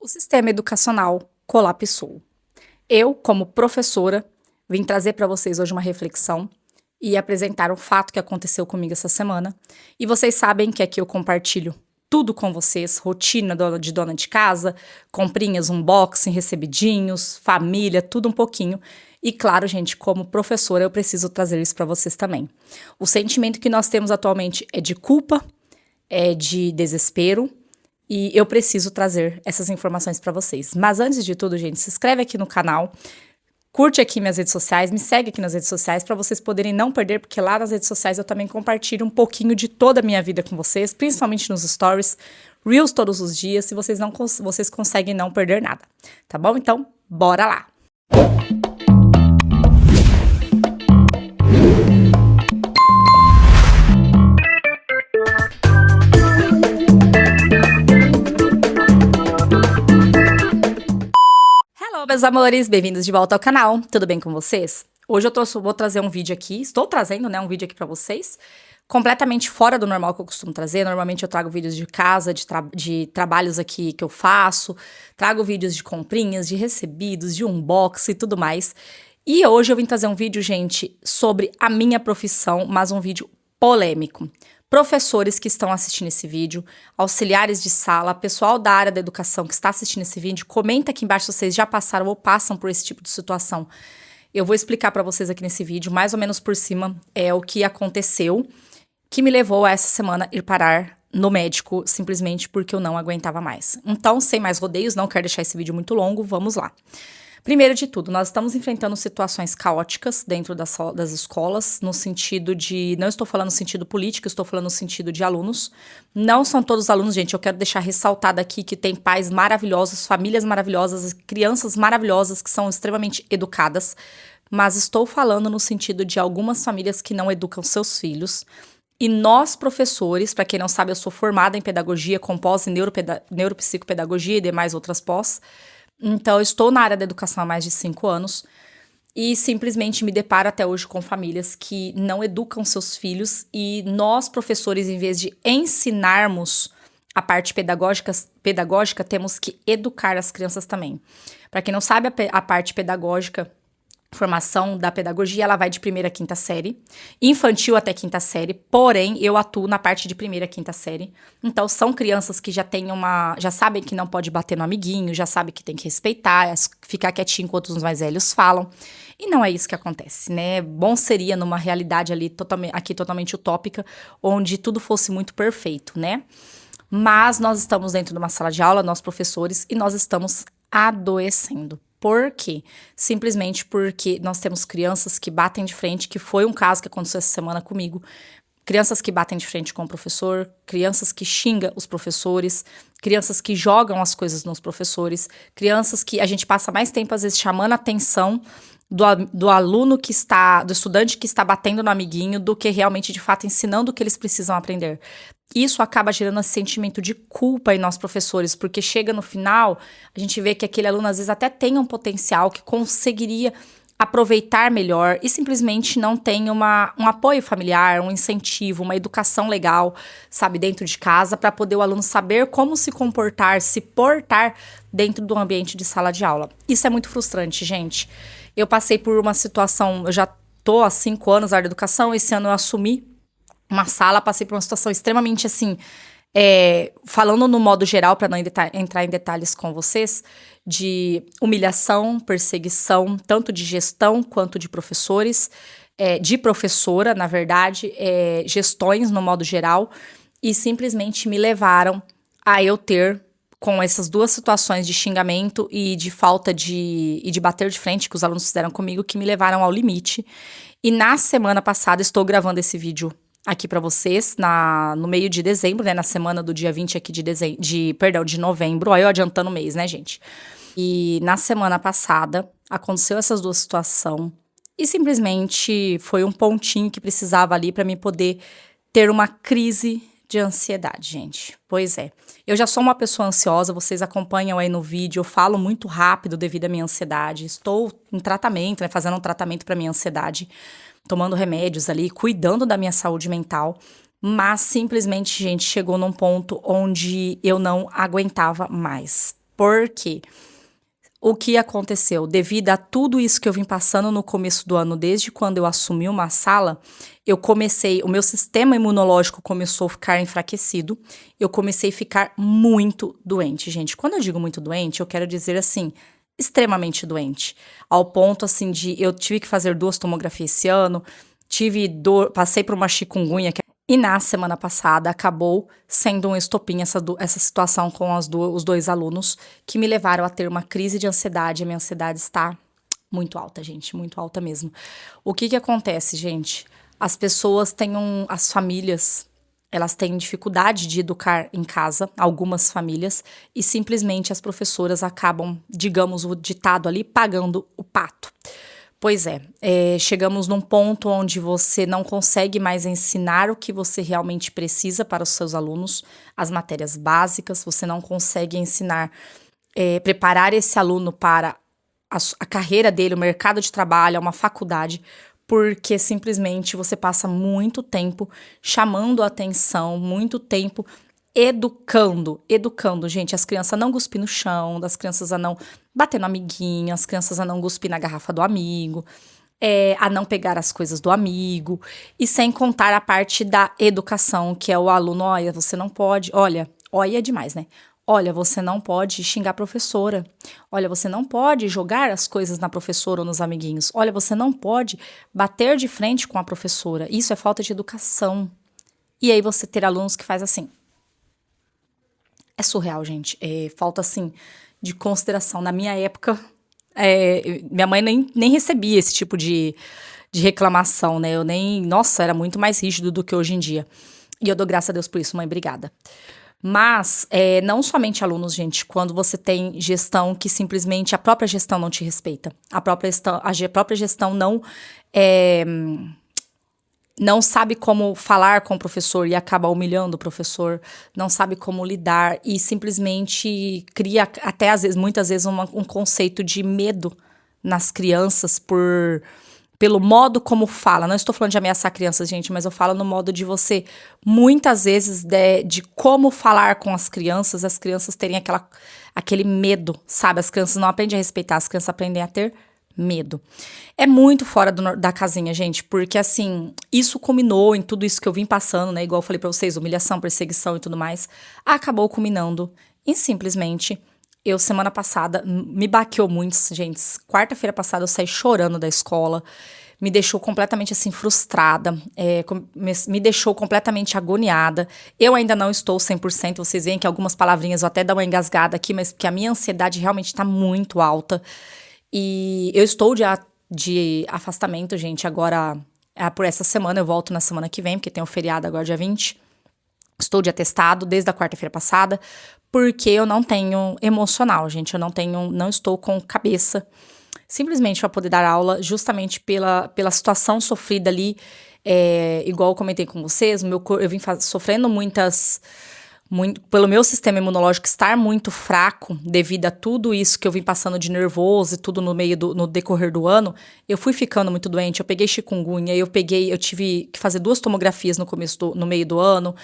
O sistema educacional colapsou. Eu, como professora, vim trazer para vocês hoje uma reflexão e apresentar o fato que aconteceu comigo essa semana. E vocês sabem que aqui eu compartilho tudo com vocês, rotina de dona de casa, comprinhas, unboxing, recebidinhos, família, tudo um pouquinho. E claro, gente, como professora, eu preciso trazer isso para vocês também. O sentimento que nós temos atualmente é de culpa, é de desespero, e eu preciso trazer essas informações para vocês. Mas antes de tudo, gente, se inscreve aqui no canal, curte aqui minhas redes sociais, me segue aqui nas redes sociais para vocês poderem não perder, porque lá nas redes sociais eu também compartilho um pouquinho de toda a minha vida com vocês, principalmente nos stories, reels todos os dias, se vocês conseguem não perder nada, tá bom? Então, bora lá! Hello, meus amores, bem-vindos de volta ao canal, tudo bem com vocês? Hoje vou trazer um vídeo aqui, estou trazendo, né, um vídeo aqui pra vocês, completamente fora do normal que eu costumo trazer. Normalmente eu trago vídeos de casa, de trabalhos aqui que eu faço, trago vídeos de comprinhas, de recebidos, de unboxing e tudo mais. E hoje eu vim trazer um vídeo, gente, sobre a minha profissão, mas um vídeo polêmico. Professores que estão assistindo esse vídeo, auxiliares de sala, pessoal da área da educação que está assistindo esse vídeo, comenta aqui embaixo se vocês já passaram ou passam por esse tipo de situação. Eu vou explicar para vocês aqui nesse vídeo, mais ou menos por cima, o que aconteceu, que me levou a essa semana ir parar no médico, simplesmente porque eu não aguentava mais. Então, sem mais rodeios, não quero deixar esse vídeo muito longo, vamos lá. Primeiro de tudo, nós estamos enfrentando situações caóticas dentro das escolas, no sentido de, não estou falando no sentido político, estou falando no sentido de alunos. Não são todos alunos, gente, eu quero deixar ressaltado aqui que tem pais maravilhosos, famílias maravilhosas, crianças maravilhosas que são extremamente educadas, mas estou falando no sentido de algumas famílias que não educam seus filhos. E nós, professores, para quem não sabe, eu sou formada em pedagogia, com pós em neuropsicopedagogia e demais outras pós. Então, eu estou na área da educação há mais de 5 anos e simplesmente me deparo até hoje com famílias que não educam seus filhos e nós, professores, em vez de ensinarmos a parte pedagógica, temos que educar as crianças também. Para quem não sabe, a parte pedagógica, formação da pedagogia, ela vai de 1ª a 5ª série, infantil até 5ª série, porém, eu atuo na parte de 1ª a 5ª série, então são crianças que já sabem que não pode bater no amiguinho, já sabem que tem que respeitar, ficar quietinho enquanto os mais velhos falam, e não é isso que acontece, né? Bom seria numa realidade ali totalmente utópica, onde tudo fosse muito perfeito, né? Mas nós estamos dentro de uma sala de aula, nós professores, e nós estamos adoecendo. Por quê? Simplesmente porque nós temos crianças que batem de frente, que foi um caso que aconteceu essa semana comigo. Crianças que batem de frente com o professor, crianças que xingam os professores, crianças que jogam as coisas nos professores, crianças que a gente passa mais tempo, às vezes, chamando a atenção do aluno do estudante que está batendo no amiguinho, do que realmente, de fato, ensinando o que eles precisam aprender. Isso acaba gerando esse sentimento de culpa em nós professores, porque chega no final, a gente vê que aquele aluno às vezes até tem um potencial que conseguiria aproveitar melhor e simplesmente não tem um apoio familiar, um incentivo, uma educação legal, sabe, dentro de casa, para poder o aluno saber como se comportar, se portar dentro do ambiente de sala de aula. Isso é muito frustrante, gente. Eu passei por uma situação, eu já tô há 5 anos na área da educação, esse ano eu assumi uma sala, passei por uma situação extremamente assim, falando no modo geral, para não entrar em detalhes com vocês, de humilhação, perseguição, tanto de gestão quanto de professores, de professora, na verdade, gestões no modo geral, e simplesmente me levaram a eu ter, com essas duas situações de xingamento e de falta e de bater de frente que os alunos fizeram comigo, que me levaram ao limite. E na semana passada, estou gravando esse vídeo aqui pra vocês, no meio de dezembro, né, na semana do dia 20 aqui de novembro, ó, eu adiantando o mês, né, gente? E na semana passada, aconteceu essas duas situações e simplesmente foi um pontinho que precisava ali pra mim poder ter uma crise de ansiedade, gente. Pois é, eu já sou uma pessoa ansiosa, vocês acompanham aí no vídeo, eu falo muito rápido devido à minha ansiedade, estou em tratamento, né, fazendo um tratamento pra minha ansiedade, tomando remédios ali, cuidando da minha saúde mental, mas simplesmente, gente, chegou num ponto onde eu não aguentava mais. Por quê? O que aconteceu? Devido a tudo isso que eu vim passando no começo do ano, desde quando eu assumi uma sala, o meu sistema imunológico começou a ficar enfraquecido, eu comecei a ficar muito doente, gente. Quando eu digo muito doente, eu quero dizer assim, extremamente doente, ao ponto assim de eu tive que fazer 2 tomografias esse ano, tive dor, passei por uma chikungunya e na semana passada acabou sendo um estopim essa situação com os 2 alunos que me levaram a ter uma crise de ansiedade. A minha ansiedade está muito alta, gente, muito alta mesmo. O que que acontece, gente? As pessoas as famílias, elas têm dificuldade de educar em casa, algumas famílias, e simplesmente as professoras acabam, digamos, o ditado ali, pagando o pato. Pois é, chegamos num ponto onde você não consegue mais ensinar o que você realmente precisa para os seus alunos, as matérias básicas, você não consegue ensinar, preparar esse aluno para a carreira dele, o mercado de trabalho, uma faculdade, porque simplesmente você passa muito tempo chamando a atenção, muito tempo educando, gente, as crianças a não cuspir no chão, das crianças a não bater no amiguinho, as crianças a não cuspir na garrafa do amigo, a não pegar as coisas do amigo, e sem contar a parte da educação, que é o aluno, olha, você não pode, olha é demais, né? Olha, você não pode xingar a professora. Olha, você não pode jogar as coisas na professora ou nos amiguinhos. Olha, você não pode bater de frente com a professora. Isso é falta de educação. E aí você ter alunos que faz assim. É surreal, gente. Falta, assim, de consideração. Na minha época, minha mãe nem recebia esse tipo de reclamação, né? Nossa, era muito mais rígido do que hoje em dia. E eu dou graças a Deus por isso, mãe, obrigada. Mas, não somente alunos, gente, quando você tem gestão que simplesmente a própria gestão não te respeita, a própria gestão não sabe como falar com o professor e acaba humilhando o professor, não sabe como lidar e simplesmente cria até muitas vezes um conceito de medo nas crianças pelo modo como fala. Não estou falando de ameaçar crianças, gente, mas eu falo no modo de você, muitas vezes, de como falar com as crianças terem aquele medo, sabe? As crianças não aprendem a respeitar, as crianças aprendem a ter medo. É muito fora da casinha, gente, porque assim, isso culminou em tudo isso que eu vim passando, né? Igual eu falei pra vocês, humilhação, perseguição e tudo mais, acabou culminando em simplesmente eu, semana passada, me baqueou muito, gente. Quarta-feira passada eu saí chorando da escola, me deixou completamente assim frustrada, me deixou completamente agoniada. Eu ainda não estou 100%, vocês veem que algumas palavrinhas eu até dou uma engasgada aqui, mas porque a minha ansiedade realmente tá muito alta. E eu estou de afastamento, gente, agora por essa semana, eu volto na semana que vem, porque tem o feriado agora, dia 20. Estou de atestado desde a quarta-feira passada, porque eu não tenho emocional, gente, não estou com cabeça, simplesmente para poder dar aula, justamente pela situação sofrida ali, igual eu comentei com vocês, eu vim sofrendo pelo meu sistema imunológico estar muito fraco, devido a tudo isso que eu vim passando de nervoso e tudo no decorrer do ano, eu fui ficando muito doente, eu peguei chikungunya, eu tive que fazer 2 tomografias no meio do ano,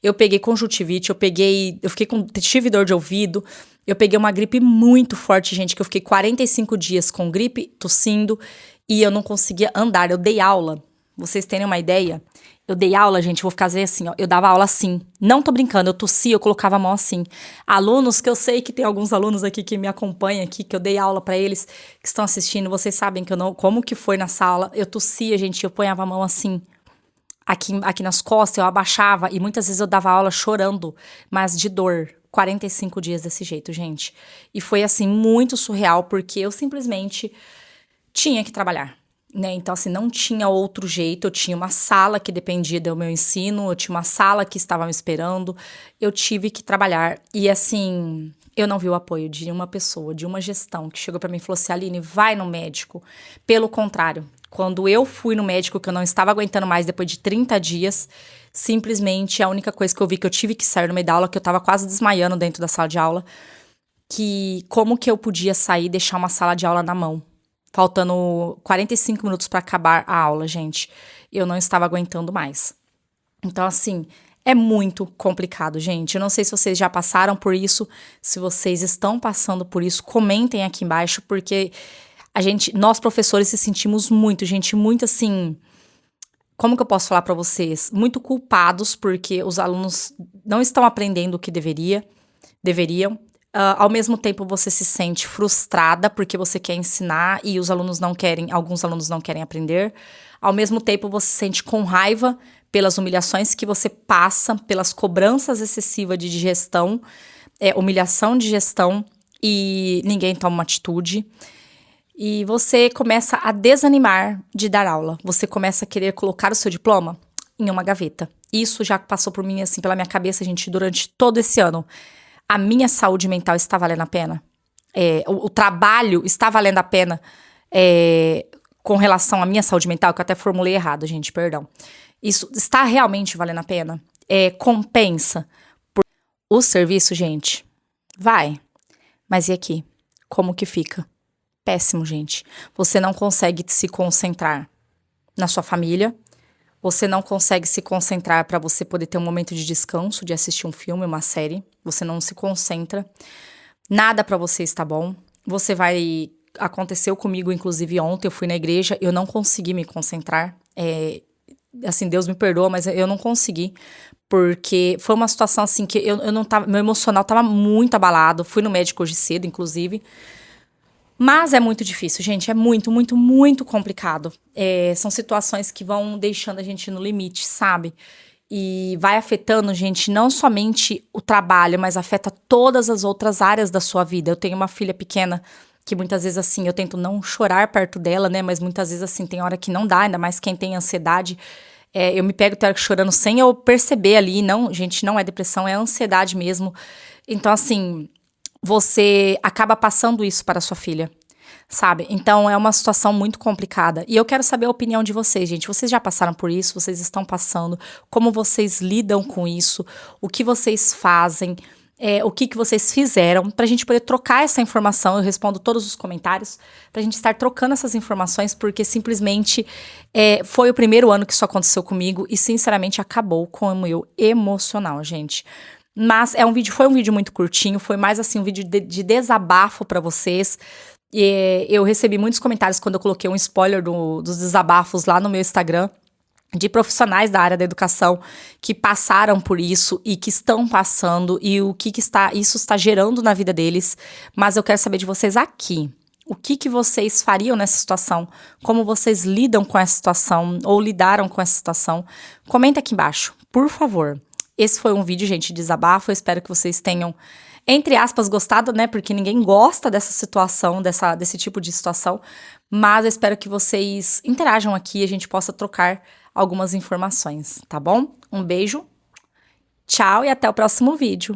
eu peguei conjuntivite, tive dor de ouvido, eu peguei uma gripe muito forte, gente, que eu fiquei 45 dias com gripe, tossindo, e eu não conseguia andar, eu dei aula, vocês terem uma ideia. Eu dei aula, gente, vou fazer assim, ó. Eu dava aula assim. Não tô brincando, eu tossia, eu colocava a mão assim. Alunos, que eu sei que tem alguns alunos aqui que me acompanham aqui, que eu dei aula pra eles, que estão assistindo, vocês sabem que como que foi na sala. Eu tossia, gente, eu ponhava a mão assim, aqui nas costas, eu abaixava, e muitas vezes eu dava aula chorando, mas de dor. 45 dias desse jeito, gente. E foi, assim, muito surreal, porque eu simplesmente tinha que trabalhar. Né? Então, assim, não tinha outro jeito. Eu tinha uma sala que dependia do meu ensino, eu tinha uma sala que estava me esperando, eu tive que trabalhar. E, assim, eu não vi o apoio de uma pessoa, de uma gestão que chegou para mim e falou assim: Aline, vai no médico. Pelo contrário, quando eu fui no médico, que eu não estava aguentando mais depois de 30 dias, simplesmente a única coisa que eu vi que eu tive que sair no meio da aula, que eu estava quase desmaiando dentro da sala de aula, que como que eu podia sair e deixar uma sala de aula na mão. Faltando 45 minutos para acabar a aula, gente. Eu não estava aguentando mais. Então, assim, É muito complicado, gente. Eu não sei se vocês já passaram por isso, se vocês estão passando por isso, comentem aqui embaixo, porque nós professores se sentimos muito, gente, muito assim, como que eu posso falar pra vocês? Muito culpados, porque os alunos não estão aprendendo o que deveriam. Ao mesmo tempo, você se sente frustrada porque você quer ensinar e os alunos não querem, alguns alunos não querem aprender. Ao mesmo tempo, você se sente com raiva pelas humilhações que você passa, pelas cobranças excessivas de gestão, humilhação de gestão e ninguém toma uma atitude. E você começa a desanimar de dar aula. Você começa a querer colocar o seu diploma em uma gaveta. Isso já passou por mim, assim, pela minha cabeça, gente, durante todo esse ano. A minha saúde mental está valendo a pena? O trabalho está valendo a pena com relação à minha saúde mental? Que eu até formulei errado, gente, perdão. Isso está realmente valendo a pena? Compensa? O serviço, gente, vai. Mas e aqui? Como que fica? Péssimo, gente. Você não consegue se concentrar na sua família. Você não consegue se concentrar para você poder ter um momento de descanso, de assistir um filme, uma série. Você não se concentra. Nada para você está bom. Aconteceu comigo, inclusive, ontem. Eu fui na igreja, eu não consegui me concentrar. Assim, Deus me perdoa, mas eu não consegui. Porque foi uma situação assim que eu não tava. Meu emocional tava muito abalado. Fui no médico hoje cedo, inclusive. Mas é muito difícil, gente. É muito, muito, muito complicado. São situações que vão deixando a gente no limite, sabe? E vai afetando, gente, não somente o trabalho, mas afeta todas as outras áreas da sua vida. Eu tenho uma filha pequena que muitas vezes, assim, eu tento não chorar perto dela, né? Mas muitas vezes, assim, tem hora que não dá, ainda mais quem tem ansiedade. Eu me pego chorando sem eu perceber ali. Não, gente, não é depressão, é ansiedade mesmo. Então, assim, você acaba passando isso para a sua filha, sabe? Então é uma situação muito complicada. E eu quero saber a opinião de vocês, gente. Vocês já passaram por isso? Vocês estão passando? Como vocês lidam com isso? O que vocês fazem? O que vocês fizeram? Pra gente poder trocar essa informação. Eu respondo todos os comentários. Pra gente estar trocando essas informações, porque simplesmente foi o primeiro ano que isso aconteceu comigo e, sinceramente, acabou com o meu emocional, gente. Mas foi um vídeo muito curtinho, foi mais assim um vídeo de desabafo pra vocês. Eu recebi muitos comentários quando eu coloquei um spoiler dos desabafos lá no meu Instagram, de profissionais da área da educação que passaram por isso e que estão passando e o que isso está gerando na vida deles. Mas eu quero saber de vocês aqui. O que vocês fariam nessa situação? Como vocês lidam com essa situação ou lidaram com essa situação? Comenta aqui embaixo, por favor. Esse foi um vídeo, gente, de desabafo. Eu espero que vocês tenham, entre aspas, gostado, né? Porque ninguém gosta dessa situação, desse tipo de situação. Mas eu espero que vocês interajam aqui e a gente possa trocar algumas informações, tá bom? Um beijo, tchau e até o próximo vídeo.